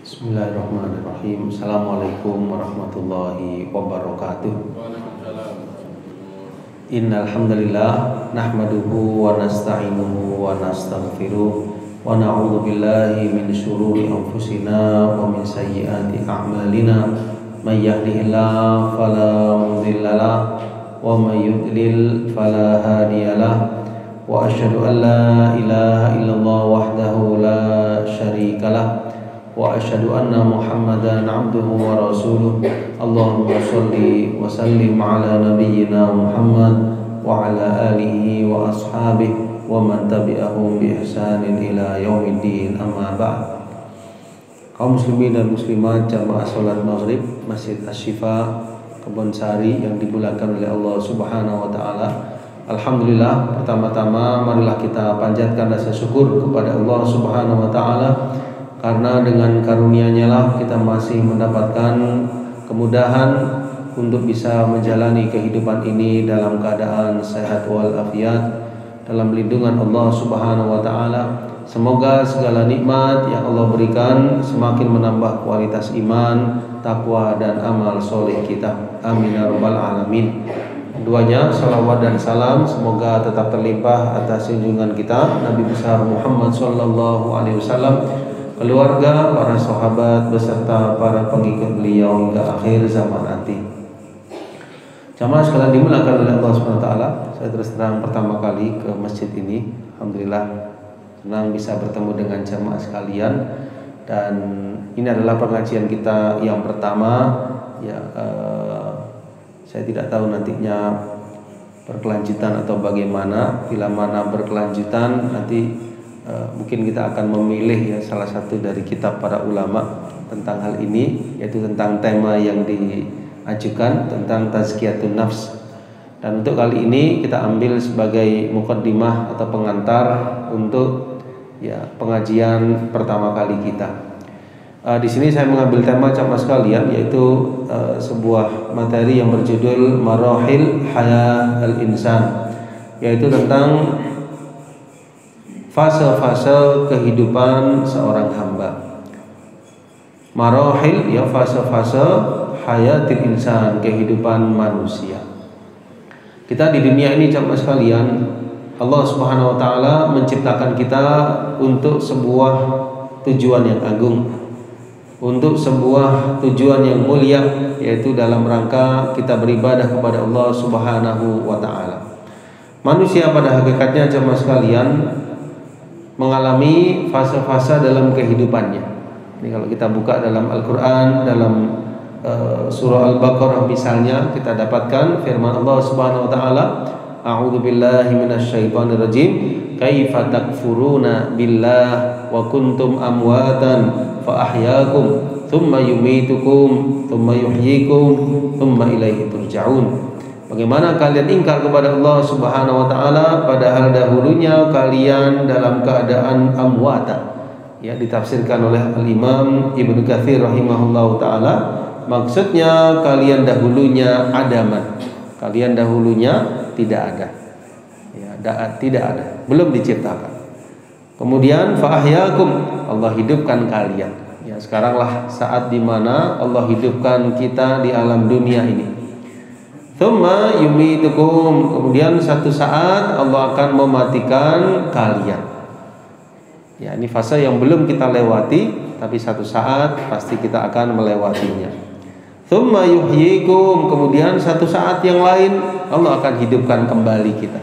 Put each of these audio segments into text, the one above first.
Bismillahirrahmanirrahim. Assalamualaikum warahmatullahi wabarakatuh. Innal hamdalillah nahmaduhu wa nasta'inuhu wa nastaghfiruh wa na'udzu billahi min shururi anfusina wa min sayyiati a'malina. May yahdihillahu fala mudhillalah wa may yudlil fala hadiyalah. Wa asyhadu an la ilaha illallah wahdahu la syarikalah wa asyhadu anna Muhammadan abduhu wa rasuluh. Allahumma shalli wa sallim ala nabiyyina Muhammad wa ala alihi wa ashabihi wa man tabi'ahum bi ihsanin ila yaumiddin, amma ba'd. Kaum muslimin dan muslimat jamaah salat maghrib Masjid Asy-Syifa Kebonsari yang dimuliakan oleh Allah Subhanahu wa taala. Alhamdulillah, pertama-tama marilah kita panjatkan rasa syukur kepada Allah Subhanahu wa taala, karena dengan karunia-Nya lah kita masih mendapatkan kemudahan untuk bisa menjalani kehidupan ini dalam keadaan sehat walafiat, dalam lindungan Allah Subhanahu wa taala. Semoga segala nikmat yang Allah berikan semakin menambah kualitas iman, takwa dan amal soleh kita. Amin ya rabbal alamin. Keduanya salawat dan salam semoga tetap terlimpah atas junjungan kita Nabi besar Muhammad sallallahu alaihi wasallam, keluarga, para sahabat beserta para pengikut beliau hingga akhir zaman nanti. Jamaah sekalian dimuliakan oleh Allah Subhanahu wa taala, saya terus terang pertama kali ke masjid ini. Alhamdulillah senang bisa bertemu dengan jamaah sekalian, dan ini adalah pengajian kita yang pertama ya. Saya tidak tahu nantinya berkelanjutan atau bagaimana. Bila mana berkelanjutan nanti mungkin kita akan memilih ya salah satu dari kitab para ulama tentang hal ini, yaitu tentang tema yang diajukan tentang tazkiyatun nafs. Dan untuk kali ini kita ambil sebagai muqaddimah atau pengantar untuk ya pengajian pertama kali kita. Di sini saya mengambil tema jamaah sekalian, yaitu sebuah materi yang berjudul Marahil Haya al-Insan, yaitu tentang fase-fase kehidupan seorang hamba. Marahil ya fase-fase hayatil insan, kehidupan manusia. Kita di dunia ini jamaah sekalian, Allah Subhanahu wa taala menciptakan kita untuk sebuah tujuan yang agung, untuk sebuah tujuan yang mulia, yaitu dalam rangka kita beribadah kepada Allah Subhanahu wa taala. Manusia pada hakikatnya jamaah sekalian mengalami fase-fase dalam kehidupannya. Ini kalau kita buka dalam Al-Qur'an, dalam surah Al-Baqarah misalnya, kita dapatkan firman Allah Subhanahu wa taala, A'udzu billahi minasyaitonir rajim. Kaifa takfuruna billah wa kuntum amwatan fa ahyaakum tsumma yumitukum tsumma yuhyikum tsumma ilaihi turja'un. Bagaimana kalian ingkar kepada Allah Subhanahu wa taala padahal dahulunya kalian dalam keadaan amwata. Ya, ditafsirkan oleh Al-Imam Ibnu Katsir rahimahullahu taala, maksudnya kalian dahulunya adaman. Kalian dahulunya tidak ada. Ya, tidak ada, belum diciptakan. Kemudian fa ahyaakum, Allah hidupkan kalian. Ya, sekaranglah saat di mana Allah hidupkan kita di alam dunia ini. Tsumma yumitukum, kemudian satu saat Allah akan mematikan kalian. Ya, ini fase yang belum kita lewati, tapi satu saat pasti kita akan melewatinya. Tsumma yuhyikum, kemudian satu saat yang lain Allah akan hidupkan kembali kita.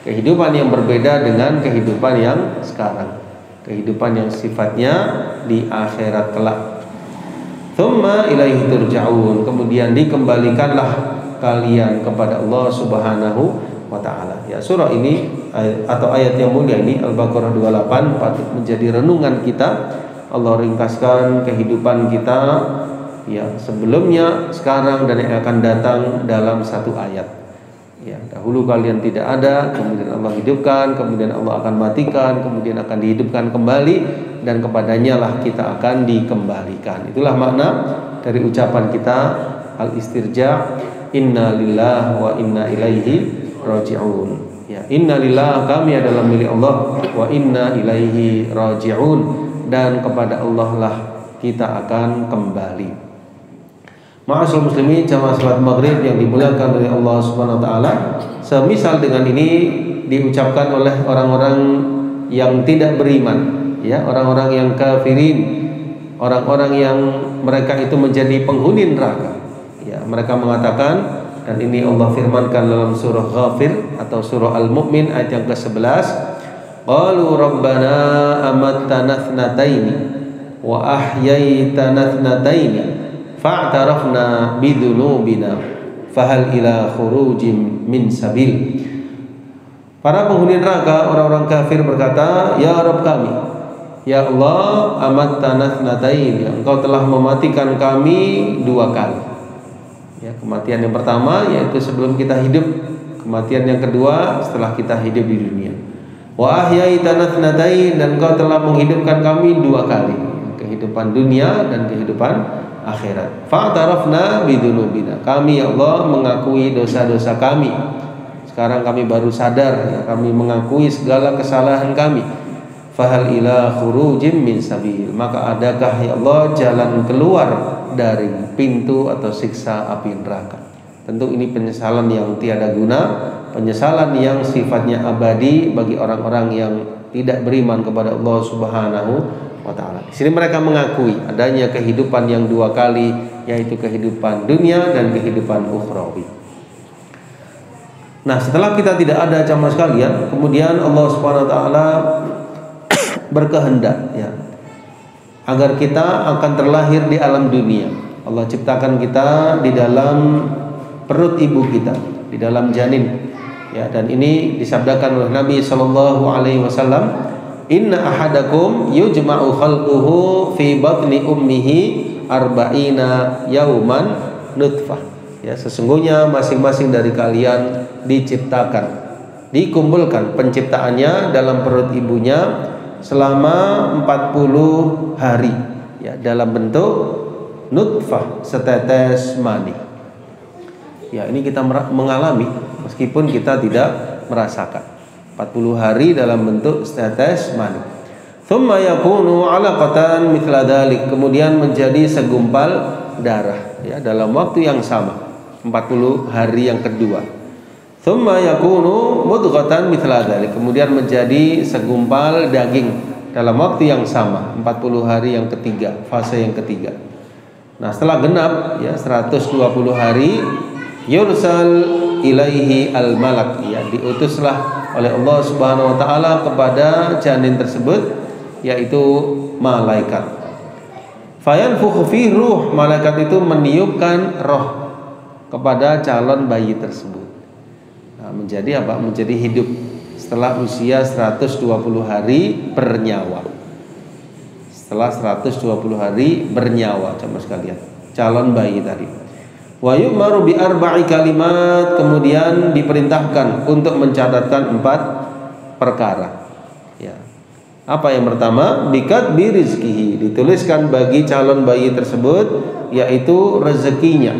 Kehidupan yang berbeda dengan kehidupan yang sekarang, kehidupan yang sifatnya di akhirat kelak. Tsumma ilaihi turja'un, kemudian dikembalikanlah kalian kepada Allah Subhanahu wa taala. Ya, surah ini atau ayat yang mulia ini Al-Baqarah 28 patut menjadi renungan kita. Allah ringkaskan kehidupan kita ya sebelumnya, sekarang dan yang akan datang dalam satu ayat. Ya, dahulu kalian tidak ada, kemudian Allah hidupkan, kemudian Allah akan matikan, kemudian akan dihidupkan kembali, dan kepadanya lah kita akan dikembalikan. Itulah makna dari ucapan kita al-istirja, inna lillahi wa inna ilaihi raji'un. Ya, inna lillahi, kami adalah milik Allah, wa inna ilaihi raji'un, dan kepada Allah lah kita akan kembali. Ma'asyiral muslimin, jamaah salat maghrib yang dimuliakan oleh Allah Subhanahu wa taala, semisal dengan ini diucapkan oleh orang-orang yang tidak beriman, ya, orang-orang yang kafirin, orang-orang yang mereka itu menjadi penghuni neraka. Ya, mereka mengatakan, dan ini Allah firmankan dalam surah Ghafir atau surah Al-Mu'min ayat yang ke-11, qalu rabbana amattana thnataini wa ahyaytana thnataini fa'tarafna bidunubina fahal ila khurujim min sabil. Para penghuni neraka, orang-orang kafir berkata, ya Rabb kami, ya Allah, amattana thnataini, Engkau telah mematikan kami 2 kali. Ya, kematian yang pertama yaitu sebelum kita hidup, kematian yang kedua setelah kita hidup di dunia. Wa ahyaitana thnataini, dan Engkau telah menghidupkan kami 2 kali, kehidupan dunia dan kehidupan akhirat. Fa'tarafna bidunubina, kami ya Allah mengakui dosa-dosa kami. Sekarang kami baru sadar, ya, kami mengakui segala kesalahan kami. Fahal ila khurujim min sabil, maka adakah ya Allah jalan keluar dari pintu atau siksa api neraka. Tentu ini penyesalan yang tiada guna, penyesalan yang sifatnya abadi bagi orang-orang yang tidak beriman kepada Allah Subhanahu wa ta'ala. Di sini mereka mengakui adanya kehidupan yang 2 kali, yaitu kehidupan dunia dan kehidupan ukhrawi. Nah, setelah kita tidak ada jamaah sekalian, kemudian Allah Subhanahu wa ta'ala berkehendak, ya, agar kita akan terlahir di alam dunia. Allah ciptakan kita di dalam perut ibu kita, di dalam janin. Ya, dan ini disabdakan oleh Nabi sallallahu alaihi wasallam, inna ahadakum yujma'u khalquhu fi batni ummihi arba'ina yauman nutfah. Ya, sesungguhnya masing-masing dari kalian diciptakan, dikumpulkan penciptaannya dalam perut ibunya selama 40 hari, ya, dalam bentuk nutfah, setetes mani. Ya, ini kita mengalami meskipun kita tidak merasakan. 40 hari dalam bentuk setetes mani. Tsumma yakunu 'alaqatan mithla dzalik, kemudian menjadi segumpal darah, ya, dalam waktu yang sama, 40 hari yang kedua. Tsumma yakunu mudghatan mithla dzalik, kemudian menjadi segumpal daging dalam waktu yang sama, 40 hari yang ketiga, fase yang ketiga. Nah, setelah genap, ya, 120 hari, yursal ilaihi al-malak, ya, diutuslah oleh Allah Subhanahu wa taala kepada janin tersebut, yaitu malaikat. Fayanfukhu fi ruh, malaikat itu meniupkan roh kepada calon bayi tersebut. Nah, menjadi apa? Menjadi hidup setelah usia 120 hari bernyawa. Setelah 120 hari bernyawa, coba sekalian, calon bayi tadi. Wa yu'maru bi arba'i kalimat, kemudian diperintahkan untuk mencatatkan 4 perkara. Ya. Apa yang pertama? Bikat bi rizkihi, dituliskan bagi calon bayi tersebut yaitu rezekinya.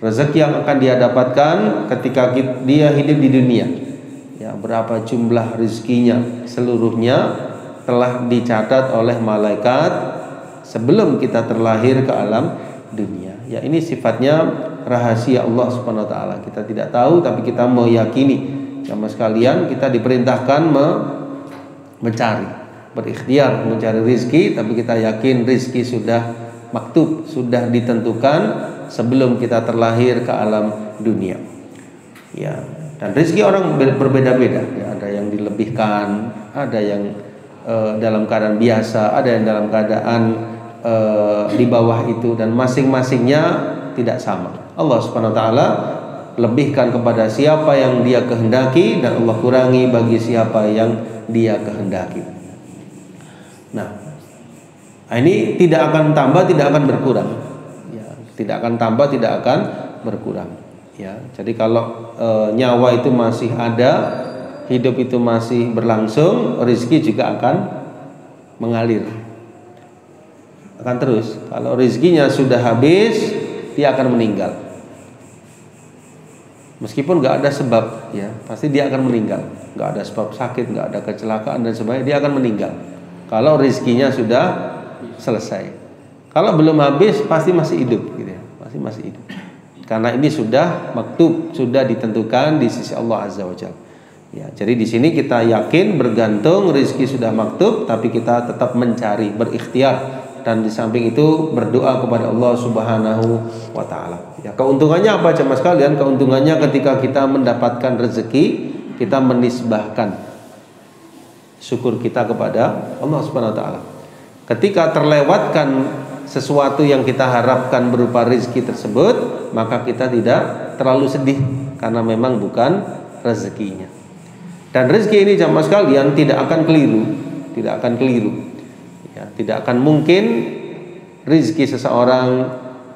Rezeki yang akan dia dapatkan ketika dia hidup di dunia. Ya, berapa jumlah rezekinya seluruhnya telah dicatat oleh malaikat sebelum kita terlahir ke alam dunia. Ya, ini sifatnya rahasia Allah Subhanahu wa taala. Kita tidak tahu tapi kita meyakini. Sama sekalian kita diperintahkan mencari, berikhtiar mencari rizki, tapi kita yakin rizki sudah maktub, sudah ditentukan sebelum kita terlahir ke alam dunia. Ya, dan rizki orang berbeda-beda. Ya, ada yang dilebihkan, ada yang dalam keadaan biasa, ada yang dalam keadaan di bawah itu, dan masing-masingnya tidak sama. Allah Subhanahu wa taala lebihkan kepada siapa yang Dia kehendaki, dan Allah kurangi bagi siapa yang Dia kehendaki. Nah, ini tidak akan tambah, tidak akan berkurang. Ya, tidak akan tambah, tidak akan berkurang. Ya, jadi kalau nyawa itu masih ada, hidup itu masih berlangsung, rezeki juga akan mengalir, akan terus. Kalau rezekinya sudah habis, dia akan meninggal. Meskipun nggak ada sebab, ya pasti dia akan meninggal. Nggak ada sebab sakit, nggak ada kecelakaan dan sebagainya, dia akan meninggal. Kalau rezekinya sudah selesai. Kalau belum habis pasti masih hidup gitu ya, pasti masih hidup. Karena ini sudah maktub, sudah ditentukan di sisi Allah Azza wa Jalla. Ya, jadi di sini kita yakin bergantung rezeki sudah maktub, tapi kita tetap mencari, berikhtiar, dan di samping itu berdoa kepada Allah Subhanahu wa taala. Ya, keuntungannya apa jemaah sekalian? Keuntungannya ketika kita mendapatkan rezeki, kita menisbahkan syukur kita kepada Allah Subhanahu wa taala. Ketika terlewatkan sesuatu yang kita harapkan berupa rezeki tersebut, maka kita tidak terlalu sedih karena memang bukan rezekinya. Dan rezeki ini jamaah sekalian tidak akan keliru, ya, tidak akan mungkin rezeki seseorang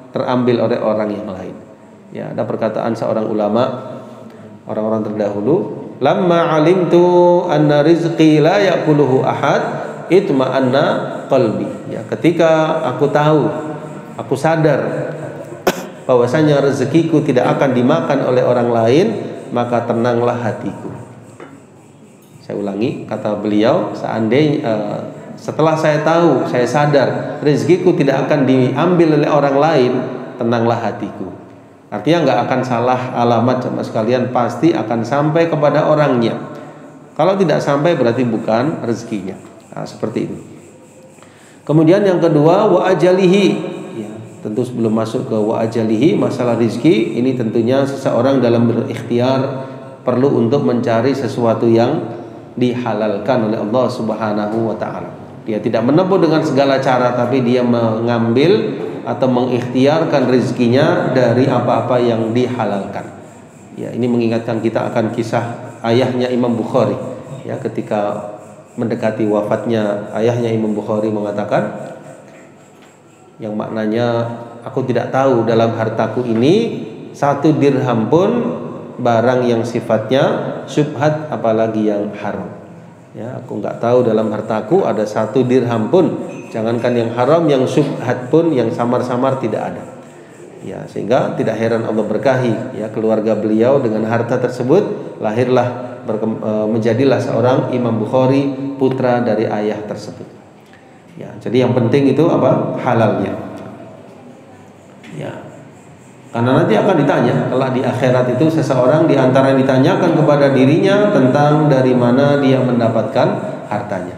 terambil oleh orang yang lain. Ya, ada perkataan seorang ulama, orang-orang terdahulu, lamma alimtu anna rizqi la ya'kuluhu ahad itma'anna qalbi. Ya, ketika aku tahu, aku sadar bahwasanya rezekiku tidak akan dimakan oleh orang lain, maka tenanglah hatiku. Saya ulangi kata beliau, seandainya setelah saya tahu, saya sadar rezekiku tidak akan diambil oleh orang lain, tenanglah hatiku. Artinya nggak akan salah alamat sama sekalian, pasti akan sampai kepada orangnya. Kalau tidak sampai berarti bukan rezekinya. Nah, seperti itu. Kemudian yang kedua, wa ajalihi. Ya, tentu sebelum masuk ke wa ajalihi, masalah rezeki ini tentunya seseorang dalam berikhtiar perlu untuk mencari sesuatu yang dihalalkan oleh Allah Subhanahu wa taala. Dia tidak menempuh dengan segala cara, tapi dia mengambil atau mengikhtiarkan rezekinya dari apa-apa yang dihalalkan. Ya, ini mengingatkan kita akan kisah ayahnya Imam Bukhari. Ya, ketika mendekati wafatnya ayahnya Imam Bukhari mengatakan yang maknanya, aku tidak tahu dalam hartaku ini 1 dirham pun barang yang sifatnya syubhat, apalagi yang haram. Ya, aku nggak tahu dalam hartaku ada 1 dirham pun, jangankan yang haram, yang syubhat pun, yang samar-samar tidak ada. Ya, sehingga tidak heran Allah berkahi ya keluarga beliau dengan harta tersebut, lahirlah menjadilah seorang Imam Bukhari, putra dari ayah tersebut. Ya, jadi yang penting itu apa? Halalnya. Ya. Karena nanti akan ditanya, kalau di akhirat itu seseorang di antara yang ditanyakan kepada dirinya tentang dari mana dia mendapatkan hartanya.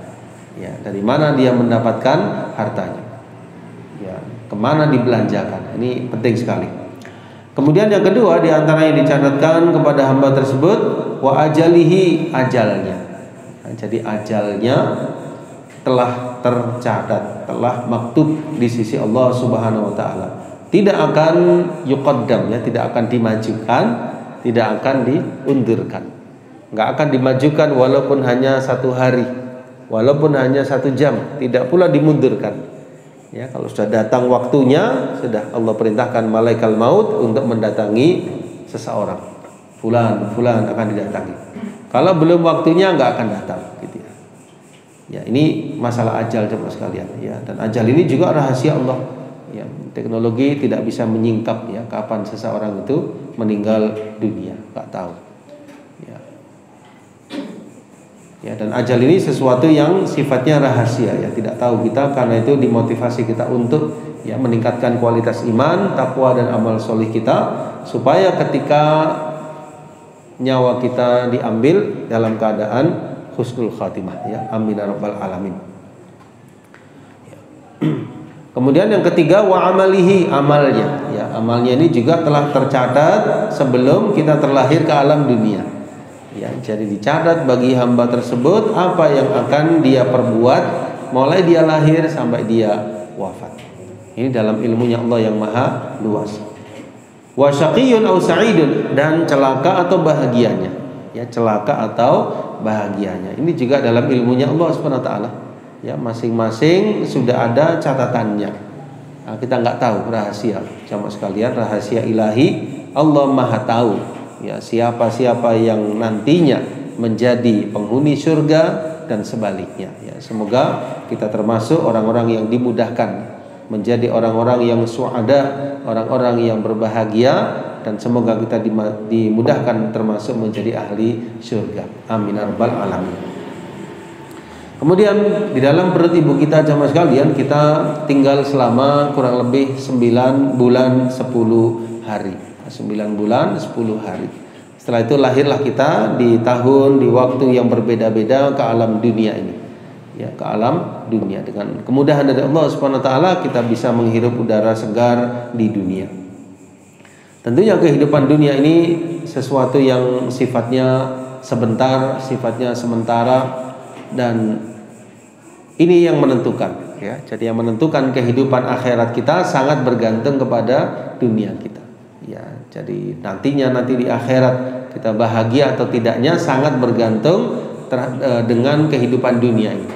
Ya, dari mana dia mendapatkan hartanya. Ya, kemana dibelanjakan. Ini penting sekali. Kemudian yang kedua di antara yang dicatatkan kepada hamba tersebut, wa ajalihi, ajalnya. Nah, jadi ajalnya telah tercatat, telah maktub di sisi Allah Subhanahu wa taala. Tidak akan yuqaddam, ya, tidak akan dimajukan, tidak akan diundurkan. Enggak akan dimajukan walaupun hanya 1 hari, walaupun hanya 1 jam, tidak pula dimundurkan. Ya, kalau sudah datang waktunya, sudah Allah perintahkan malaikat maut untuk mendatangi seseorang. Fulan akan didatangi. Kalau belum waktunya enggak akan datang, gitu ya. Ya, ini masalah ajal jemaah sekalian, ya. Dan ajal ini juga rahasia Allah. Ya, teknologi tidak bisa menyingkap ya kapan seseorang itu meninggal dunia, nggak tahu. Ya. Ya, dan ajal ini sesuatu yang sifatnya rahasia ya, tidak tahu kita, karena itu dimotivasi kita untuk ya meningkatkan kualitas iman, takwa dan amal solih kita, supaya ketika nyawa kita diambil dalam keadaan husnul khatimah ya. Amin ya rabbal alamin. Ya. Kemudian yang ketiga, wa amalihi, amalnya. Ya, amalnya ini juga telah tercatat sebelum kita terlahir ke alam dunia. Ya, jadi dicatat bagi hamba tersebut apa yang akan dia perbuat mulai dia lahir sampai dia wafat. Ini dalam ilmunya Allah yang maha luas. Wa syaqiyun aw sa'idun, dan celaka atau bahagianya. Ya, celaka atau bahagianya. Ini juga dalam ilmunya Allah Subhanahu wa taala. Ya, masing-masing sudah ada catatannya. Nah, kita nggak tahu rahasia, jamaah sekalian, rahasia ilahi. Allah maha tahu. Ya, siapa-siapa yang nantinya menjadi penghuni surga dan sebaliknya. Ya, semoga kita termasuk orang-orang yang dimudahkan menjadi orang-orang yang suada, orang-orang yang berbahagia, dan semoga kita dimudahkan termasuk menjadi ahli surga. Amin ya rabbal alamin. Kemudian di dalam perut ibu kita jamaah sekalian, kita tinggal selama kurang lebih 9 bulan 10 hari. 9 bulan 10 hari. Setelah itu lahirlah kita di tahun, di waktu yang berbeda-beda ke alam dunia ini. Ya, ke alam dunia dengan kemudahan dari Allah Subhanahu wa taala kita bisa menghirup udara segar di dunia. Tentunya kehidupan dunia ini sesuatu yang sifatnya sebentar, sifatnya sementara, dan ini yang menentukan ya. Jadi yang menentukan kehidupan akhirat kita sangat bergantung kepada dunia kita. Ya, jadi nanti di akhirat kita bahagia atau tidaknya sangat bergantung dengan kehidupan dunia ini.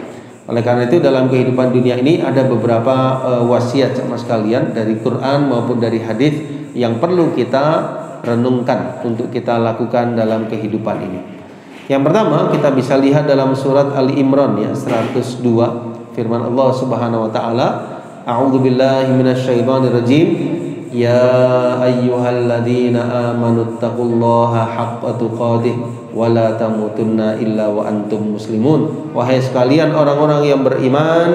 Oleh karena itu dalam kehidupan dunia ini ada beberapa wasiat sama sekalian dari Quran maupun dari hadis yang perlu kita renungkan untuk kita lakukan dalam kehidupan ini. Yang pertama kita bisa lihat dalam surat Ali Imran ya 102 firman Allah Subhanahu wa taala, A'udzubillahi minasyaitonirrajim. Ya ayyuhalladzina amanu taqullaha haqqa tuqatih wa la tamutunna illa wa antum muslimun. Wahai sekalian orang-orang yang beriman,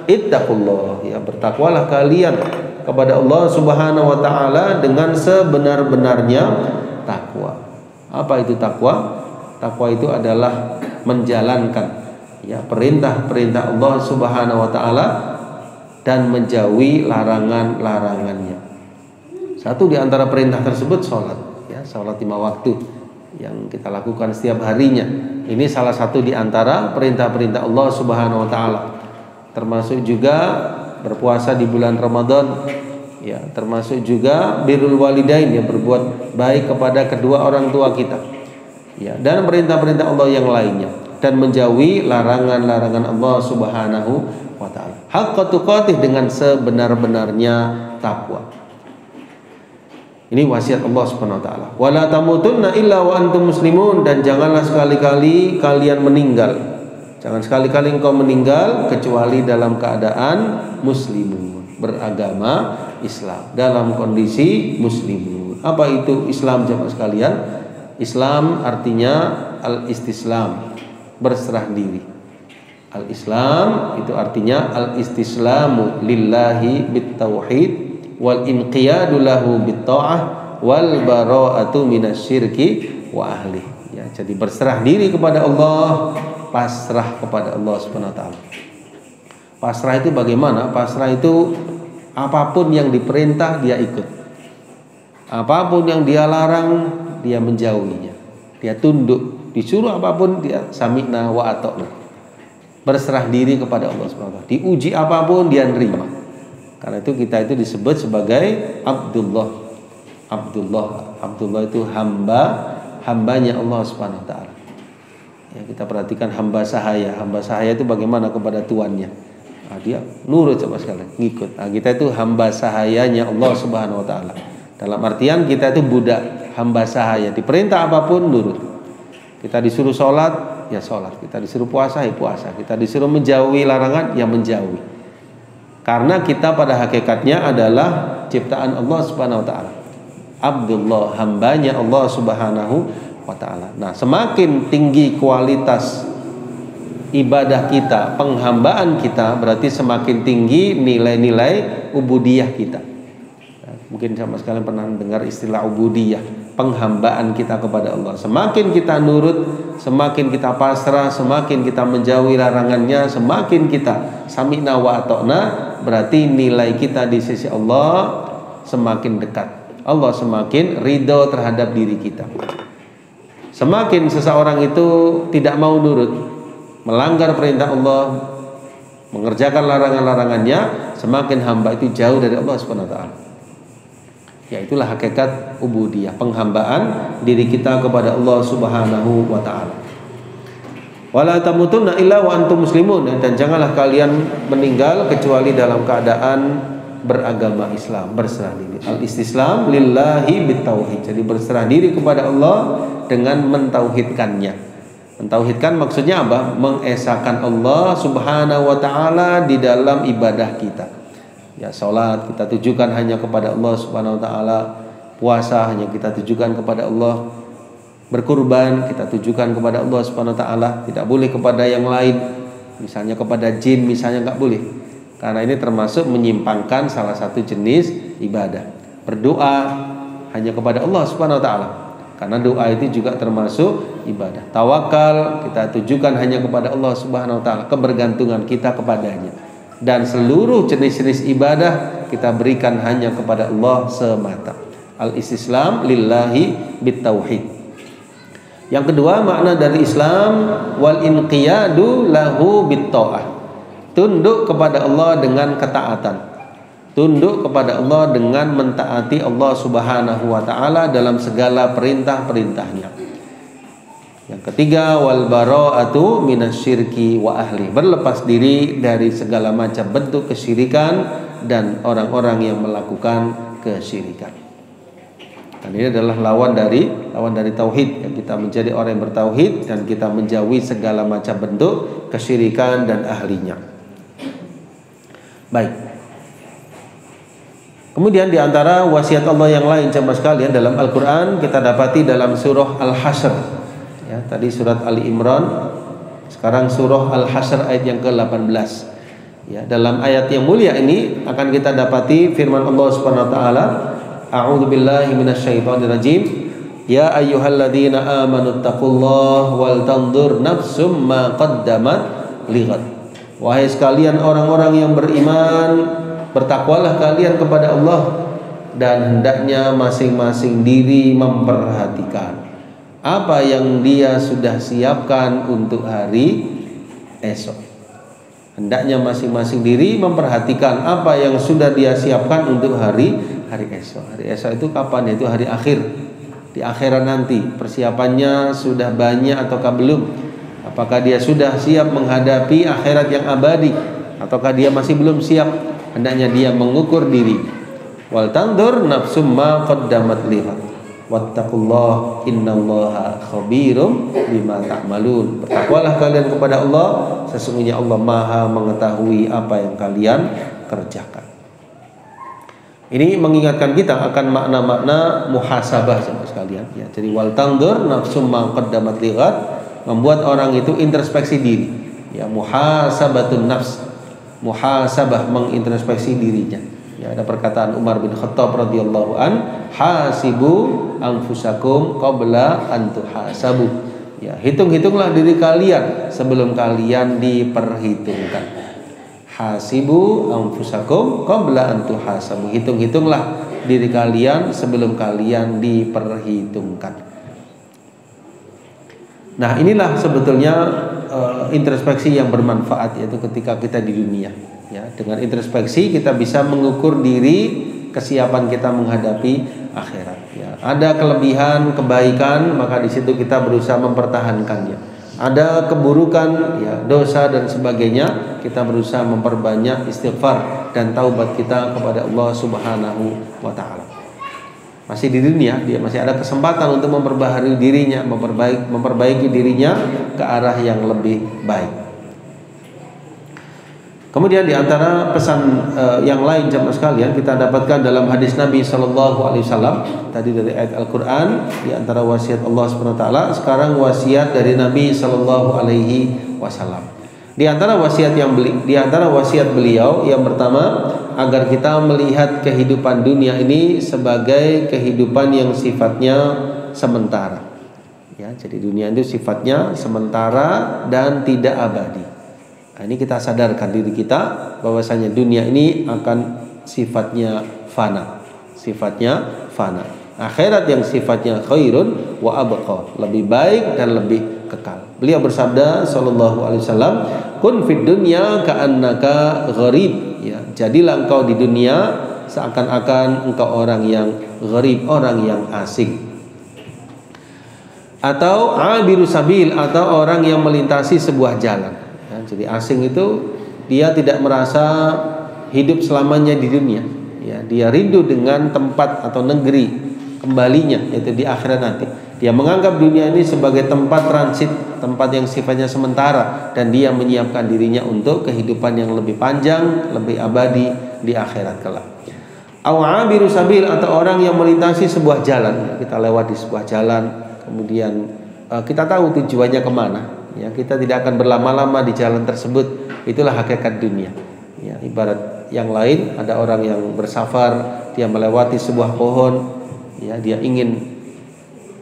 ittaqullah, ya bertakwalah kalian kepada Allah Subhanahu wa taala dengan sebenar-benarnya takwa. Apa itu takwa? Takwa itu adalah menjalankan ya perintah-perintah Allah Subhanahu wa taala dan menjauhi larangan-larangannya. Satu di antara perintah tersebut sholat, ya sholat 5 waktu yang kita lakukan setiap harinya. Ini salah satu di antara perintah-perintah Allah Subhanahu wa taala. Termasuk juga berpuasa di bulan Ramadan, ya termasuk juga birrul walidain, ya berbuat baik kepada kedua orang tua kita. Ya, dan perintah-perintah Allah yang lainnya dan menjauhi larangan-larangan Allah Subhanahu wa taala. Haqqa tuqatih dengan sebenar-benarnya takwa. Ini wasiat Allah Subhanahu wa taala. Wala tamutunna illa wa antum muslimun, dan janganlah sekali-kali kalian meninggal. Jangan sekali-kali engkau meninggal kecuali dalam keadaan muslimun, beragama Islam, dalam kondisi muslimun. Apa itu Islam jemaah sekalian? Islam artinya al-istislam, berserah diri. Al-Islam itu artinya al-istislamu lillahi bit-tauhid wal inqiyadu lahu bit-ta'ah wal bara'atu minasyirki wa ahli. Ya, jadi berserah diri kepada Allah, pasrah kepada Allah Subhanahu wa taala. Pasrah itu bagaimana? Pasrah itu apapun yang diperintah dia ikut. Apapun yang dia larang dia menjauhinya. Dia tunduk, disuruh apapun dia sami'na wa ata'na. Berserah diri kepada Allah Subhanahu wa taala. Diuji apapun dia nerima. Karena itu kita itu disebut sebagai Abdullah. Abdullah itu hambanya Allah Subhanahu wa taala. Ya, kita perhatikan hamba sahaya. Hamba sahaya itu bagaimana kepada tuannya? Nah, dia nurut sama sekali, ngikut. Nah, kita itu hamba sahayanya Allah Subhanahu wa taala. Dalam artian kita itu budak, hamba sahaya. Diperintah apapun nurut. Kita disuruh sholat, ya sholat. Kita disuruh puasa, ya puasa. Kita disuruh menjauhi larangan, ya menjauhi. Karena kita pada hakikatnya adalah ciptaan Allah Subhanahu wa taala. Abdullah, hambanya Allah Subhanahu wa taala. Nah, semakin tinggi kualitas ibadah kita, penghambaan kita, berarti semakin tinggi nilai-nilai ubudiyah kita. Mungkin sama sekalian pernah dengar istilah ubudiyah, penghambaan kita kepada Allah. Semakin kita nurut, semakin kita pasrah, semakin kita menjauhi larangannya, semakin kita sami'na wa ata'na, berarti nilai kita di sisi Allah semakin dekat. Allah semakin ridho terhadap diri kita. Semakin seseorang itu tidak mau nurut, melanggar perintah Allah, mengerjakan larangan-larangannya, semakin hamba itu jauh dari Allah Subhanahu wa taala. Ya, itulah hakikat ubudiyah, penghambaan diri kita kepada Allah Subhanahu wa taala. Wala tamutunna illa wa antum muslimun, dan janganlah kalian meninggal kecuali dalam keadaan beragama Islam, berserah diri. Al-istislam lillahi bitauhid. Jadi berserah diri kepada Allah dengan mentauhidkannya. Mentauhidkan maksudnya apa? Mengesahkan Allah Subhanahu wa taala di dalam ibadah kita. Ya, salat kita tujukan hanya kepada Allah Subhanahu wa taala, puasa hanya kita tujukan kepada Allah, berkurban kita tujukan kepada Allah Subhanahu wa taala, tidak boleh kepada yang lain. misalnya kepada jin misalnya nggak boleh, karena ini termasuk menyimpangkan salah satu jenis ibadah. Berdoa hanya kepada Allah Subhanahu wa taala, karena doa itu juga termasuk ibadah. Tawakal kita tujukan hanya kepada Allah Subhanahu wa taala, kebergantungan kita kepadanya. Dan seluruh jenis-jenis ibadah kita berikan hanya kepada Allah semata. Al-istislam lillahi bitauhid. Yang kedua, makna dari Islam wal inqiyadu lahu bitta'ah. Tunduk kepada Allah dengan ketaatan. Tunduk kepada Allah dengan mentaati Allah Subhanahu wa taala dalam segala perintah-perintahnya. Yang ketiga, wal bara'atu minasyirki wa ahli. Berlepas diri dari segala macam bentuk kesyirikan dan orang-orang yang melakukan kesyirikan. Dan ini adalah lawan dari tauhid. Kita menjadi orang yang bertauhid dan kita menjauhi segala macam bentuk kesyirikan dan ahlinya. Baik. Kemudian di antara wasiat Allah yang lain jemaah sekalian dalam Al-Qur'an kita dapati dalam surah Al-Hasyr. Ya, tadi surat Ali Imran, sekarang surah Al-Hasyr ayat yang ke-18. Ya, dalam ayat yang mulia ini akan kita dapati firman Allah Subhanahu wa taala, A'udzu billahi minasyaitonir rajim. Ya ayyuhalladzina amanu taqullaha wal tanzur nafsum ma qaddamat lighad. Wahai sekalian orang-orang yang beriman, bertakwalah kalian kepada Allah dan hendaknya masing-masing diri memperhatikan apa yang dia sudah siapkan untuk hari esok. Hendaknya masing-masing diri memperhatikan apa yang sudah dia siapkan untuk hari esok. Hari esok itu kapan? Itu hari akhir. Di akhirat nanti persiapannya sudah banyak ataukah belum? Apakah dia sudah siap menghadapi akhirat yang abadi ataukah dia masih belum siap? Hendaknya dia mengukur diri. Wal tandur nafsum ma qaddamat lihat. Wattaqullah innallaha khabirum bima ta'malun. Bertakwalah kalian kepada Allah, sesungguhnya Allah Maha mengetahui apa yang kalian kerjakan. Ini mengingatkan kita akan makna-makna muhasabah sekalian ya. Jadi wal tandur nafsum ma qaddamat lihat membuat orang itu introspeksi diri. Ya, muhasabatun nafs. Muhasabah, mengintrospeksi dirinya. Ya, ada perkataan Umar bin Khattab radhiyallahu an, hasibu anfusakum qabla an tuhasabu. Ya, hitung-hitunglah diri kalian sebelum kalian diperhitungkan. Hasibu anfusakum qabla an tuhasabu. Hitung-hitunglah diri kalian sebelum kalian diperhitungkan. Nah, inilah sebetulnya introspeksi yang bermanfaat, yaitu ketika kita di dunia. Ya, dengan introspeksi kita bisa mengukur diri, kesiapan kita menghadapi akhirat. Ya, ada kelebihan, kebaikan, maka di situ kita berusaha mempertahankannya. Ada keburukan, ya, dosa dan sebagainya, kita berusaha memperbanyak istighfar dan taubat kita kepada Allah Subhanahu wa taala. Masih di dunia, dia masih ada kesempatan untuk memperbaharui dirinya, memperbaiki dirinya ke arah yang lebih baik. Kemudian di antara pesan yang lain jemaah sekalian kita dapatkan dalam hadis Nabi sallallahu alaihi wasallam tadi dari ayat Al-Qur'an, di antara wasiat Allah Subhanahu wa taala, sekarang wasiat dari Nabi sallallahu alaihi wasallam. Di antara wasiat beliau yang pertama, agar kita melihat kehidupan dunia ini sebagai kehidupan yang sifatnya sementara. Ya, jadi dunia itu sifatnya sementara dan tidak abadi. Nah, ini kita sadarkan diri kita bahwasanya dunia ini akan sifatnya fana. Sifatnya fana. Akhirat yang sifatnya khairun wa abqa, lebih baik dan lebih kekal. Beliau bersabda sallallahu alaihi wasallam, "Kun fid dunya ka'annaka gharib." Ya, jadilah engkau di dunia seakan-akan engkau orang yang gharib, orang yang asing. Atau abiru sabil, atau orang yang melintasi sebuah jalan. Ya, jadi asing itu dia tidak merasa hidup selamanya di dunia. Ya, dia rindu dengan tempat atau negeri kembalinya, yaitu di akhirat nanti. Dia menganggap dunia ini sebagai tempat transit, tempat yang sifatnya sementara, dan dia menyiapkan dirinya untuk kehidupan yang lebih panjang, lebih abadi di akhirat kelak. Awabiru sabil, atau orang yang melintasi sebuah jalan. Kita lewat di sebuah jalan, kemudian kita tahu tujuannya kemana. Ya, kita tidak akan berlama-lama di jalan tersebut. Itulah hakikat dunia. Ya, ibarat yang lain, ada orang yang bersafar, dia melewati sebuah pohon, ya, dia ingin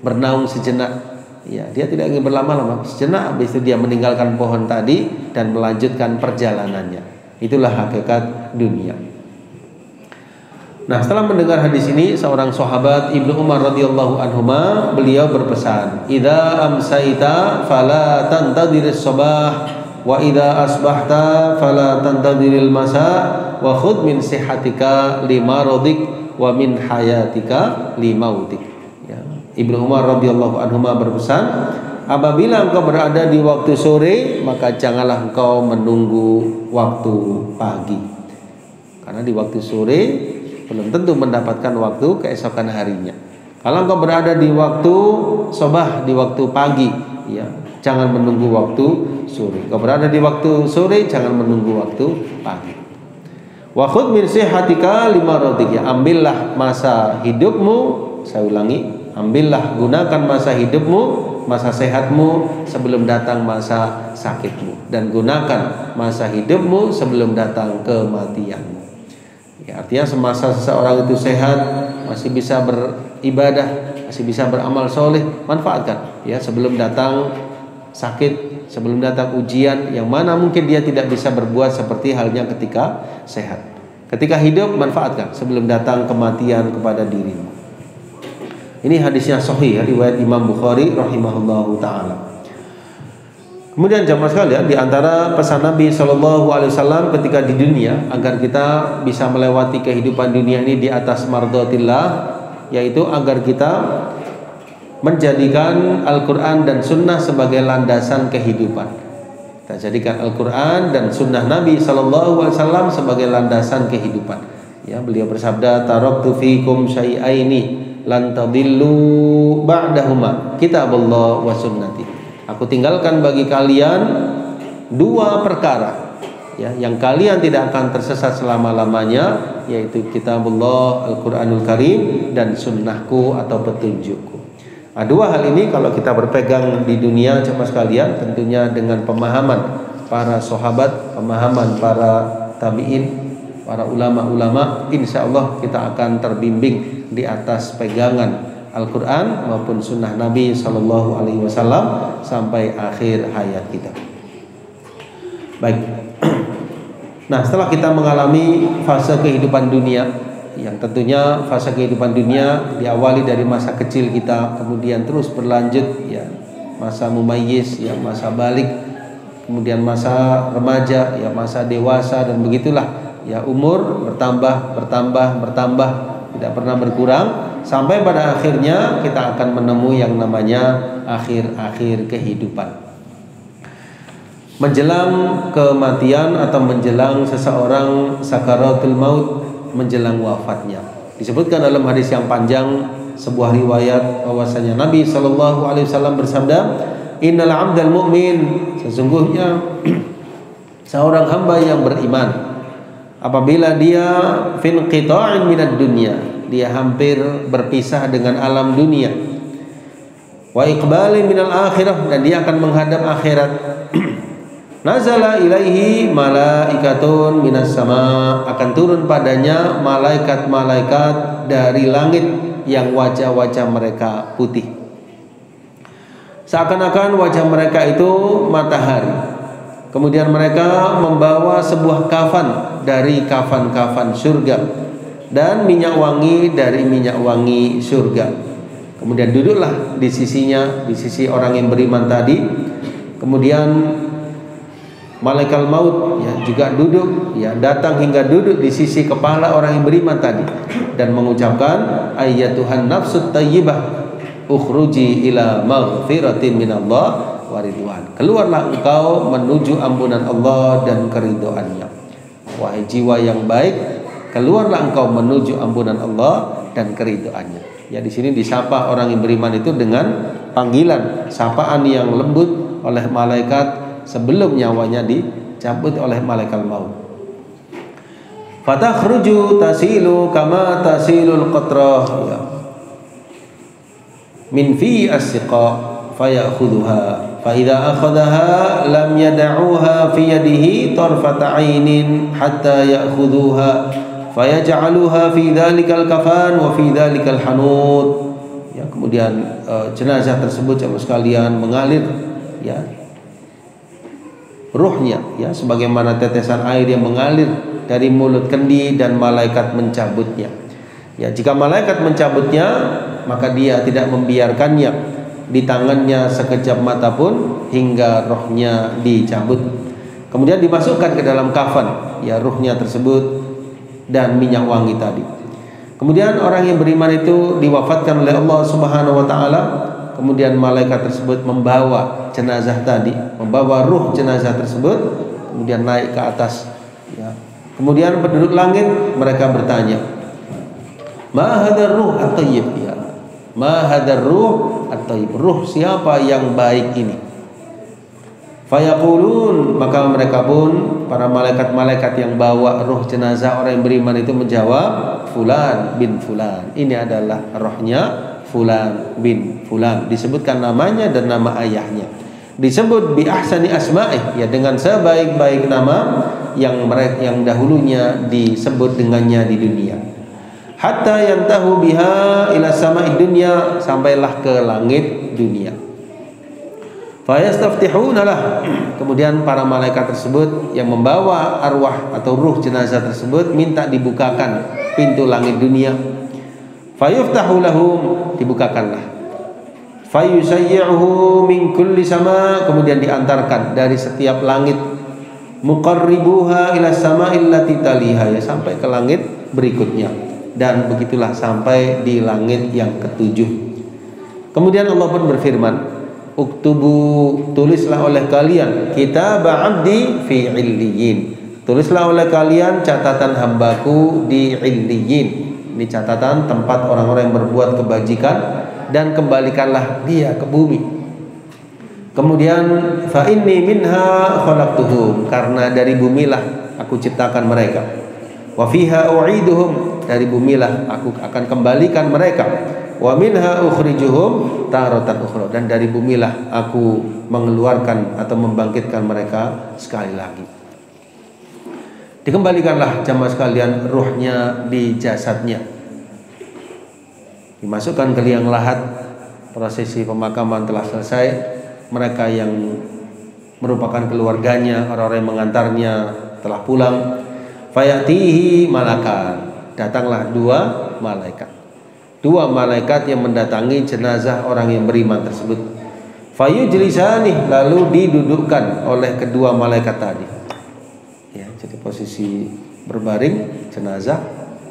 bernaung sejenak. Ya, dia tidak ingin berlama-lama, sejenak habis itu dia meninggalkan pohon tadi dan melanjutkan perjalanannya. Itulah hakikat dunia. Nah, setelah mendengar hadis ini, seorang sahabat Ibnu Umar radhiyallahu anhuma, beliau berpesan, "Idza amsayta fala tantadhiris sabah wa idza asbahta fala tantadhiril masa wa khudh min sihatika limaradhik wa min hayatika limautik." Ya, Ibnu Umar radhiyallahu anhuma berpesan, apabila engkau berada di waktu sore, maka janganlah engkau menunggu waktu pagi. Karena di waktu sore belum tentu mendapatkan waktu keesokan harinya. Kalau engkau berada di waktu sobah, di waktu pagi, ya, jangan menunggu waktu sore. Engkau berada di waktu sore, jangan menunggu waktu pagi. Wa khudh min sihatika limaradhik, ya, ambillah masa hidupmu, saya ulangi, ambillah, gunakan masa hidupmu, masa sehatmu sebelum datang masa sakitmu, dan gunakan masa hidupmu sebelum datang kematianmu. Ya, artinya semasa seseorang itu sehat, masih bisa beribadah, masih bisa beramal soleh, manfaatkan, ya, sebelum datang sakit, sebelum datang ujian yang mana mungkin dia tidak bisa berbuat seperti halnya ketika sehat. Ketika hidup, manfaatkan sebelum datang kematian kepada dirimu. Ini hadisnya sahih, ya, riwayat Imam Bukhari rahimahullahu taala. Kemudian jamaah sekalian, di antara pesan Nabi Shallallahu Alaihi Wasallam ketika di dunia agar kita bisa melewati kehidupan dunia ini di atas mardhatillah, yaitu agar kita menjadikan Al-Quran dan Sunnah sebagai landasan kehidupan. Kita jadikan Al-Quran dan Sunnah Nabi Shallallahu Alaihi Wasallam sebagai landasan kehidupan. Ya, beliau bersabda, "Taraktu fikum syai'aini lan tadillu ba'dahuma, kitabullah wa sunnati." Aku tinggalkan bagi kalian dua perkara, ya, yang kalian tidak akan tersesat selama-lamanya, yaitu kitabullah, Al-Quranul Karim, dan sunnahku atau petunjukku. Nah, dua hal ini kalau kita berpegang di dunia, jemaah sekalian, tentunya dengan pemahaman para sahabat, pemahaman para tabi'in, para ulama-ulama, insya Allah kita akan terbimbing di atas pegangan Al-Quran maupun Sunnah Nabi Sallallahu Alaihi Wasallam sampai akhir hayat kita. Baik. Nah, setelah kita mengalami fase kehidupan dunia, yang tentunya fase kehidupan dunia diawali dari masa kecil kita, kemudian terus berlanjut, ya, masa mumayyiz, ya, masa balik, kemudian masa remaja, ya, masa dewasa, dan begitulah, ya, umur bertambah, tidak pernah berkurang, sampai pada akhirnya kita akan menemui yang namanya akhir-akhir kehidupan. Menjelang kematian atau menjelang seseorang sakaratul maut, menjelang wafatnya. Disebutkan dalam hadis yang panjang, sebuah riwayat bahwasanya Nabi Shallallahu Alaihi Wasallam bersabda, "Innal 'abdal mu'min," sesungguhnya seorang hamba yang beriman, apabila dia fin qita'in minad dunya, dia hampir berpisah dengan alam dunia, wa iqbalin minal akhirah, dan dia akan menghadap akhirat, nazala ilaihi malaikatun minas sama, akan turun padanya malaikat-malaikat dari langit yang wajah-wajah mereka putih, seakan-akan wajah mereka itu matahari. Kemudian mereka membawa sebuah kafan dari kafan-kafan surga dan minyak wangi dari minyak wangi surga. Kemudian duduklah di sisinya, di sisi orang yang beriman tadi. Kemudian malaikat maut, ya, juga duduk, ya, datang hingga duduk di sisi kepala orang yang beriman tadi dan mengucapkan, "Ayyatuhan nafsut thayyibah, ukhruji ila maghfiratin minallah wa ridwan." Keluarlah engkau menuju ampunan Allah dan keridhoannya. Wahai jiwa yang baik, keluarlah engkau menuju ampunan Allah dan keridhoannya. Ya, di sini disapa orang yang beriman itu dengan panggilan, sapaan yang lembut oleh malaikat sebelum nyawanya dicabut oleh malaikat maut. Fatakhruju tasilu kama tasilul qatrah, ya, min fi as-siqa fayakhudhuha fa idza akhadhaha lam yad'uha fi yadihi tarfata 'ainin hatta ya'khudhuha fayaj'aluha fi dhalikal kafan wa fi dhalikal hanud. Ya, kemudian jenazah tersebut jemaah sekalian mengalir ya ruhnya ya sebagaimana tetesan air yang mengalir dari mulut kendi dan malaikat mencabutnya. Ya, jika malaikat mencabutnya maka dia tidak membiarkannya di tangannya sekejap mata pun hingga rohnya dicabut. Kemudian dimasukkan ke dalam kafan ya ruhnya tersebut dan minyak wangi tadi. Kemudian orang yang beriman itu diwafatkan oleh Allah Subhanahu wa taala. Kemudian malaikat tersebut membawa jenazah tadi, membawa ruh jenazah tersebut, kemudian naik ke atas. Ya. Kemudian penduduk langit mereka bertanya, Ma hadar ruh at-tayyib ya. Ma hadar ruh at-tayyib. Ruh siapa yang baik ini? Fayaqulun, maka mereka pun para malaikat-malaikat yang bawa ruh jenazah orang yang beriman itu menjawab, Fulan bin Fulan. Ini adalah rohnya Fulan bin Fulan, disebutkan namanya dan nama ayahnya, disebut bi ahsani asma'ih ya dengan sebaik-baik nama yang dahulunya disebut dengannya di dunia. Hatta yantahu biha ila sama'id dunya, sampailah ke langit dunia. Fayastaftihuna lah, kemudian para malaikat tersebut yang membawa arwah atau ruh jenazah tersebut minta dibukakan pintu langit dunia. Fayuftahu lahum, dibukakanlah. Fayusayyi'uhu min kulli sama, kemudian diantarkan dari setiap langit. Muqarribuha ila sama'il lati taliha, ya sampai ke langit berikutnya. Dan begitulah sampai di langit yang ketujuh. Kemudian Allah pun berfirman, Uktubu, tulislah oleh kalian kitab abdi fi illiyin. Tulislah oleh kalian catatan hambaku di illiyin. Ini catatan tempat orang-orang yang berbuat kebajikan, dan kembalikanlah dia ke bumi. Kemudian fa inni minha khalaqtuhum, karena dari bumilah aku ciptakan mereka. Wa fiha u'iduhum, dari bumilah aku akan kembalikan mereka. Wa minha ukhrijuhum taratan ukhra, dan dari bumilah aku mengeluarkan atau membangkitkan mereka sekali lagi. Dikembalikanlah jamaah sekalian ruhnya di jasadnya, dimasukkan ke liang lahat. Prosesi pemakaman telah selesai. Mereka yang merupakan keluarganya, orang-orang yang mengantarnya telah pulang. Fayatihi malakan, datanglah dua malaikat yang mendatangi jenazah orang yang beriman tersebut. Fayujlisani, lalu didudukkan oleh kedua malaikat tadi. Ya, jadi posisi berbaring jenazah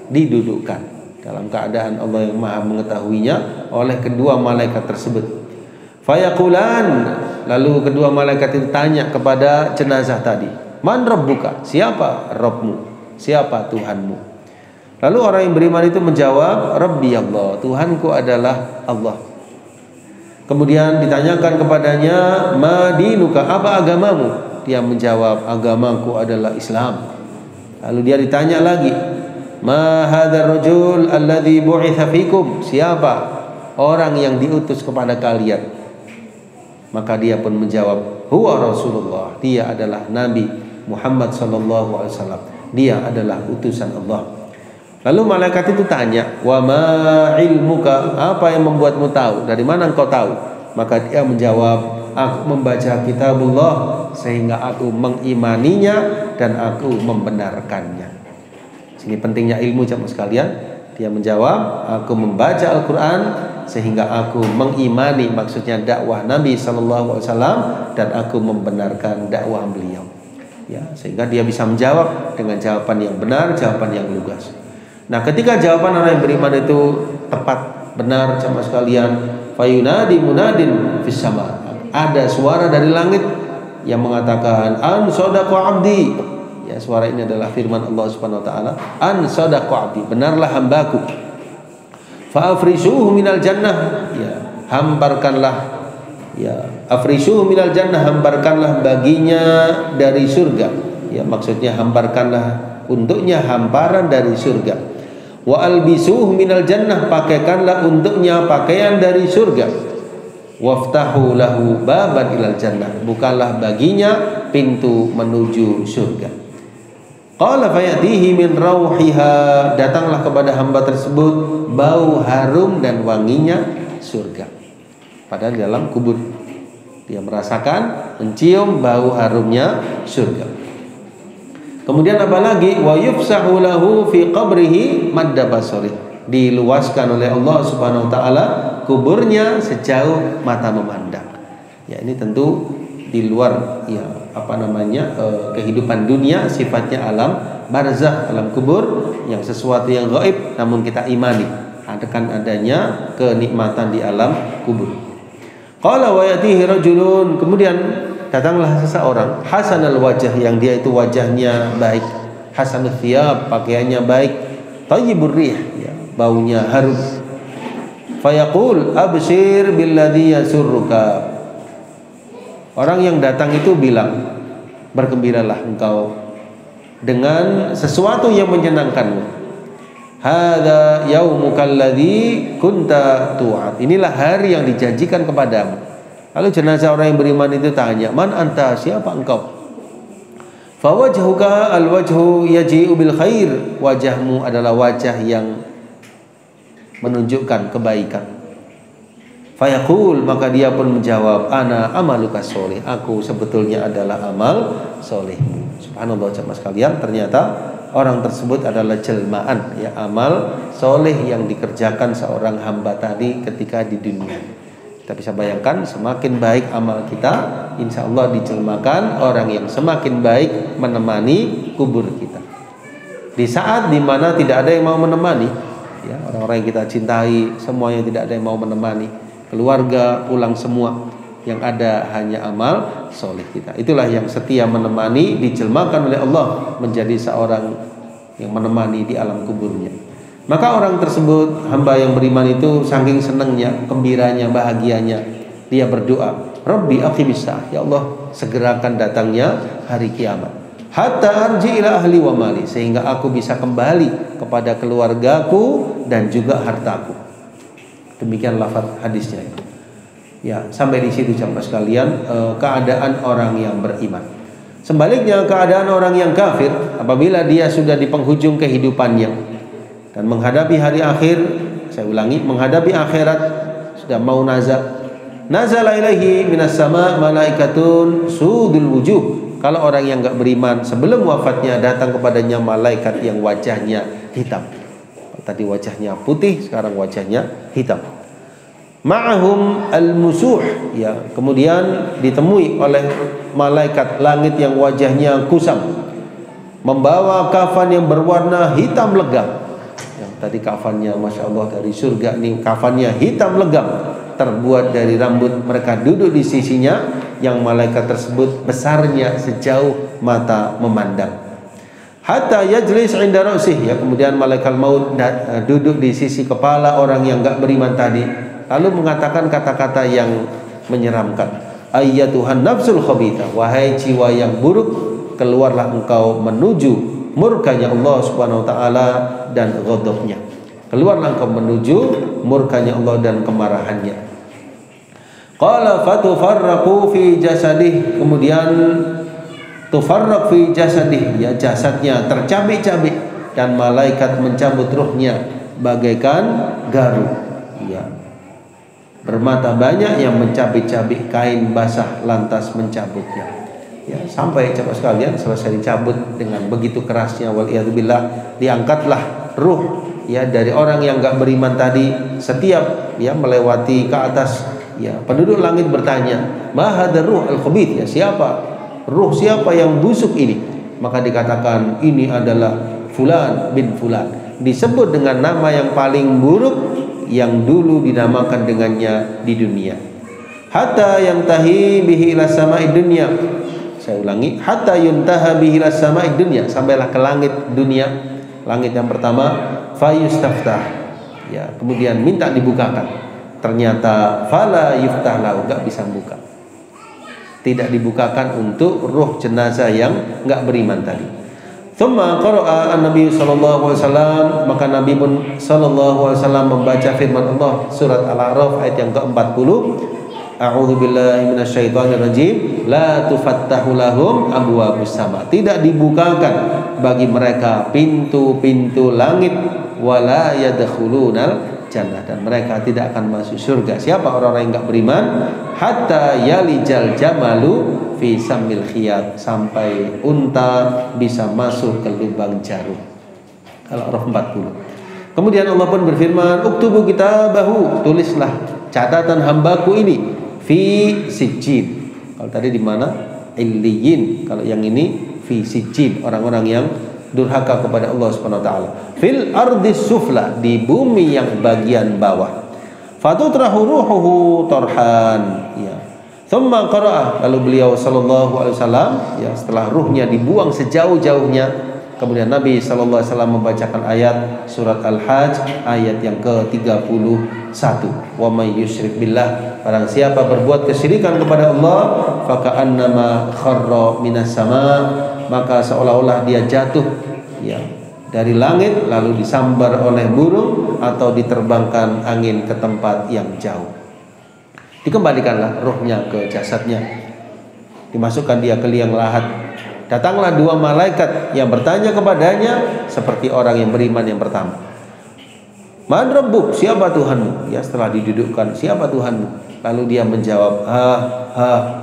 didudukkan dalam keadaan Allah yang Maha mengetahuinya oleh kedua malaikat tersebut. Fayaqulan, lalu kedua malaikat itu tanya kepada jenazah tadi, Man rabbuka, siapa Rabbmu, siapa Tuhanmu? Lalu orang yang beriman itu menjawab, Rabbi Allah, Tuhanku adalah Allah. Kemudian ditanyakan kepadanya, Ma dinuka, apa agamamu? Dia menjawab, agamaku adalah Islam. Lalu dia ditanya lagi, Ma hadzal rajul alladzi bu'itsa fikum, siapa orang yang diutus kepada kalian? Maka dia pun menjawab, huwa Rasulullah, dia adalah Nabi Muhammad sallallahu alaihi wasallam, dia adalah utusan Allah. Lalu malaikat itu tanya, wa ma ilmuka, apa yang membuatmu tahu, dari mana engkau tahu? Maka dia menjawab, aku membaca kitabullah sehingga aku mengimaninya dan aku membenarkannya. Sini pentingnya ilmu jemaah sekalian. Dia menjawab, aku membaca Al-Quran sehingga aku mengimani, maksudnya dakwah Nabi SAW, dan aku membenarkan dakwah beliau. Ya, sehingga dia bisa menjawab dengan jawaban yang benar, jawaban yang lugas. Nah, ketika jawaban orang yang beriman itu tepat, benar jemaah sekalian, fayunadi munadin fis sama, ada suara dari langit yang mengatakan, an sadaqa abdi. Ya, suara ini adalah firman Allah Subhanahu wa taala, an sadaqa abdi, benarlah hambaku. Fa afrisuhu minal jannah, ya, hamparkanlah, ya, afrisuhu minal jannah, hamparkanlah baginya dari surga. Ya, maksudnya hamparkanlah untuknya hamparan dari surga. Wa albisuhu minal jannah, pakaikanlah untuknya pakaian dari surga. waftahu lahu baban ilal jannah, bukalah baginya pintu menuju surga. Qala fayatihi min rauhiha, datanglah kepada hamba tersebut bau harum dan wanginya surga. Padahal dalam kubur dia merasakan, mencium bau harumnya surga. Kemudian apa lagi? Wa yufsahu lahu fi qabrihi madda basari, diluaskan oleh Allah Subhanahu wa taala kuburnya sejauh mata memandang. Ya, ini tentu di luar kehidupan dunia, sifatnya alam barzakh, alam kubur, yang sesuatu yang gaib namun kita imani akan adanya kenikmatan di alam kubur. Qala wa yatihi rajulun, kemudian datanglah seseorang hasanal wajah, yang dia itu wajahnya baik, hasanul thiyab, pakaiannya baik, thayyibur rih, ya, baunya harum. Fayaqul abshir billadhi yasurruka, orang yang datang itu bilang, bergembiralah engkau dengan sesuatu yang menyenangkanmu. Hadza yaumukal ladzi kunta tu'ad, inilah hari yang dijanjikan kepadamu. Lalu jenazah orang yang beriman itu tanya, man anta, siapa engkau? Fawajhuka alwajhu yaji'u bil khair, wajahmu adalah wajah yang menunjukkan kebaikan. Fayaqul, maka dia pun menjawab, ana amaluka sholih, aku sebetulnya adalah amal solehmu. Subhanallah jemaah sekalian, ternyata orang tersebut adalah jelmaan, ya, amal soleh yang dikerjakan seorang hamba tadi ketika di dunia. Kita bisa bayangkan, semakin baik amal kita, insya Allah dijelmakan orang yang semakin baik menemani kubur kita. Di saat dimana tidak ada yang mau menemani, ya, orang-orang yang kita cintai semuanya tidak ada yang mau menemani, keluarga pulang semua, yang ada hanya amal soleh kita. Itulah yang setia menemani, dijelmakan oleh Allah menjadi seorang yang menemani di alam kuburnya. Maka orang tersebut, hamba yang beriman itu, saking senangnya, gembiranya, bahagianya, dia berdoa, Rabbi aqimis sa'ah, ya Allah segerakan datangnya hari kiamat, hatta arji ila ahli wa mali, sehingga aku bisa kembali kepada keluargaku dan juga hartaku. Demikian lafaz hadisnya itu. Ya, sampai di situ jemaah sekalian, keadaan orang yang beriman. Sebaliknya, keadaan orang yang kafir, apabila dia sudah di penghujung kehidupannya dan menghadapi hari akhir, saya ulangi, menghadapi akhirat, sudah mau nazala ilaihi minas sama malaikatun sudul wujuh. Kalau orang yang enggak beriman, sebelum wafatnya datang kepadanya malaikat yang wajahnya hitam. Tadi wajahnya putih, sekarang wajahnya hitam. Ma'ahum al-musuh, ya, kemudian ditemui oleh malaikat langit yang wajahnya kusam, membawa kafan yang berwarna hitam legam. Yang tadi kafannya Masya Allah dari surga, ini kafannya hitam legam, terbuat dari rambut. Mereka duduk di sisinya, yang malaikat tersebut besarnya sejauh mata memandang. Hatta yajlis 'inda ra'sih, ya, kemudian malaikat maut duduk di sisi kepala orang yang enggak beriman tadi, lalu mengatakan kata-kata yang menyeramkan. Ayyatuhan nafsul khabithah, wahai jiwa yang buruk, keluarlah engkau menuju murkanya Allah Subhanahu wa taala dan ghadabnya. Keluarlah engkau menuju murkanya Allah dan kemarahannya. Qala fatufarraqu fi jasadih, kemudian tufarraq fi jasadih, ya, jasadnya tercabik-cabik dan malaikat mencabut ruhnya bagaikan garu, ya. Bermata banyak yang mencabik-cabik kain basah lantas mencabutnya, ya, sampai cepat sekalian selesai dicabut dengan begitu kerasnya, waliyadzubillah, diangkatlah ruh, ya, dari orang yang enggak beriman tadi. Setiap, ya, melewati ke atas, ya, penduduk langit bertanya, ma hadzal ruh al-khabith, ya, siapa yang busuk ini? Maka dikatakan ini adalah fulan bin fulan, disebut dengan nama yang paling buruk yang dulu dinamakan dengannya di dunia. Hatta yantahi bihi ila sama'id dunya, saya ulangi, hatta yuntaha bihi ila sama'id dunya, sampailah ke langit dunia, langit yang pertama. Fayustaftah, ya, kemudian minta dibukakan, ternyata fala yuftah lahu, enggak bisa buka, tidak dibukakan untuk ruh jenazah yang enggak beriman tadi. Tsumma qara'a an-nabi sallallahu alaihi wasallam, maka Nabi pun sallallahu alaihi wasallam membaca firman Allah surat Al-A'raf ayat yang ke-40, A'udzubillahi minasyaitonirrajim. La tufattahu lahum abwabus sama. Tidak dibukakan bagi mereka pintu-pintu langit, wala yadkhulunal jannah, dan mereka tidak akan masuk surga. Siapa orang-orang yang enggak beriman? Hatta yalijal jamalu fi samil khiyat, sampai unta bisa masuk ke lubang jarum. Al-A'raf 40. Kemudian Allah pun berfirman, uktubu kitabahu, tulislah catatan hambaku ini fi sijjin. Kalau tadi di mana? Illiyin. Kalau yang ini fi sijjin, orang-orang yang durhaka kepada Allah Subhanahu wa taala. Fil ardi sufla, di bumi yang bagian bawah. Fatutrahu ruhuhu tarhan. Ya. Tsumma qara'a, lalu beliau sallallahu alaihi wasallam, ya, setelah ruhnya dibuang sejauh-jauhnya, kemudian Nabi sallallahu alaihi wasallam membacakan ayat surat Al-Hajj ayat yang ke-31. Wa may yusyrik billah, barang siapa berbuat kesyirikan kepada Allah, faka'annama kharra minas sama, maka seolah-olah dia jatuh, ya, dari langit lalu disambar oleh burung atau diterbangkan angin ke tempat yang jauh. Dikembalikanlah ruhnya ke jasadnya, dimasukkan dia ke liang lahat. Datanglah dua malaikat yang bertanya kepadanya seperti orang yang beriman yang pertama. Man rabbuk, siapa Tuhanmu? Ya, setelah didudukkan, siapa Tuhanmu? Lalu dia menjawab,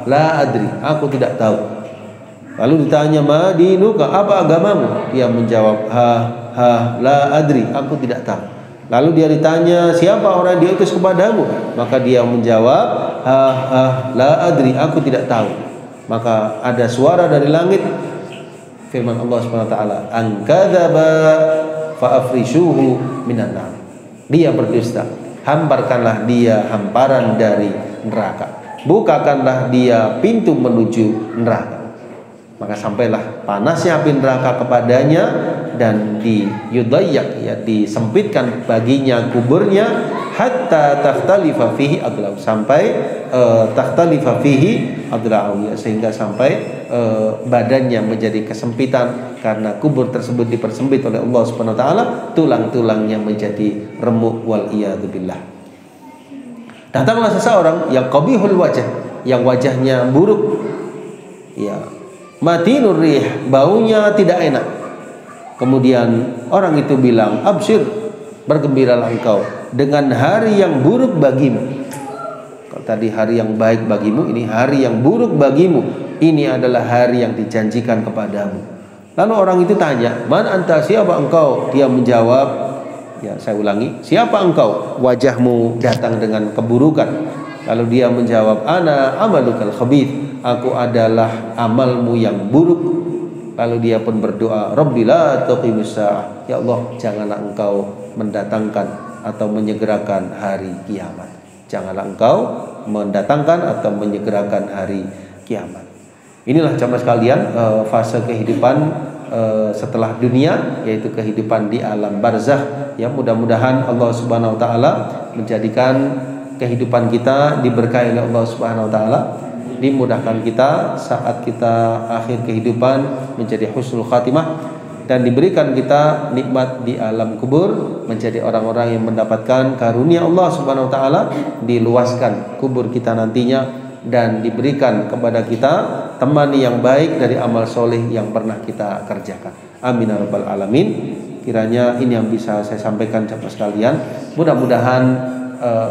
la adri, aku tidak tahu. Lalu ditanya, ma dinuka, apa agamamu? Dia menjawab, la adri, aku tidak tahu. Lalu dia ditanya, siapa orang yang diutus kepadamu? Maka dia menjawab, la adri, aku tidak tahu. Maka ada suara dari langit, firman Allah Subhanahu wa taala, an kadzaba fa afrishuhu minan nar. Dia berdusta, hamparkanlah dia hamparan dari neraka. Bukakanlah dia pintu menuju neraka. Maka sampailah panasnya api neraka kepadanya dan diyudayyak, ya, disempitkan baginya kuburnya, hatta takhtalifa fihi adlau, sampai takhtalifa fihi adlau, ya, sehingga sampai badannya menjadi kesempitan karena kubur tersebut dipersempit oleh Allah Subhanahu wa taala, tulang-tulangnya menjadi remuk, wal iyadzubillah. Datanglah seseorang yang qabihul wajah, yang wajahnya buruk, ya, matinur rih, baunya tidak enak. Kemudian orang itu bilang, absyir, bergembiralah engkau dengan hari yang buruk bagimu. Kalau tadi hari yang baik bagimu, ini hari yang buruk bagimu. Ini adalah hari yang dijanjikan kepadamu. Lalu orang itu tanya, man anta, siapa engkau? Dia menjawab, ya, saya ulangi, siapa engkau? Wajahmu datang dengan keburukan. Lalu dia menjawab, ana amalukal khabith, aku adalah amalmu yang buruk. Lalu dia pun berdoa, Rabbi la tuqimus sa'ah, ya Allah, janganlah engkau mendatangkan atau menyegerakan hari kiamat. Janganlah engkau mendatangkan atau menyegerakan hari kiamat. Inilah jamaah sekalian fase kehidupan setelah dunia, yaitu kehidupan di alam barzakh. Ya, mudah-mudahan Allah Subhanahu wa taala menjadikan kehidupan kita diberkahi oleh Allah Subhanahu wa taala, dimudahkan kita saat kita akhir kehidupan menjadi husnul khatimah, dan diberikan kita nikmat di alam kubur, menjadi orang-orang yang mendapatkan karunia Allah Subhanahu wa taala, diluaskan kubur kita nantinya, dan diberikan kepada kita teman yang baik dari amal soleh yang pernah kita kerjakan. Amin ya rabbal alamin. Kiranya ini yang bisa saya sampaikan jamaah sekalian. Mudah-mudahan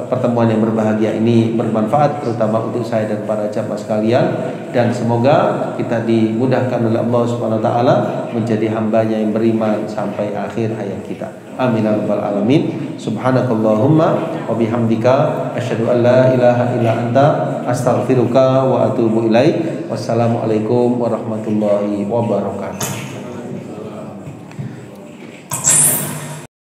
pertemuan yang berbahagia ini bermanfaat terutama untuk saya dan para jamaah sekalian, dan semoga kita dimudahkan oleh Allah Subhanahu wa taala menjadi hambanya yang beriman sampai akhir hayat kita. Amin ya rabbal alamin. Subhanakallahumma wa bihamdika asyhadu an la ilaha illa anta astaghfiruka wa atubu ilaik. Wassalamualaikum warahmatullahi wabarakatuh.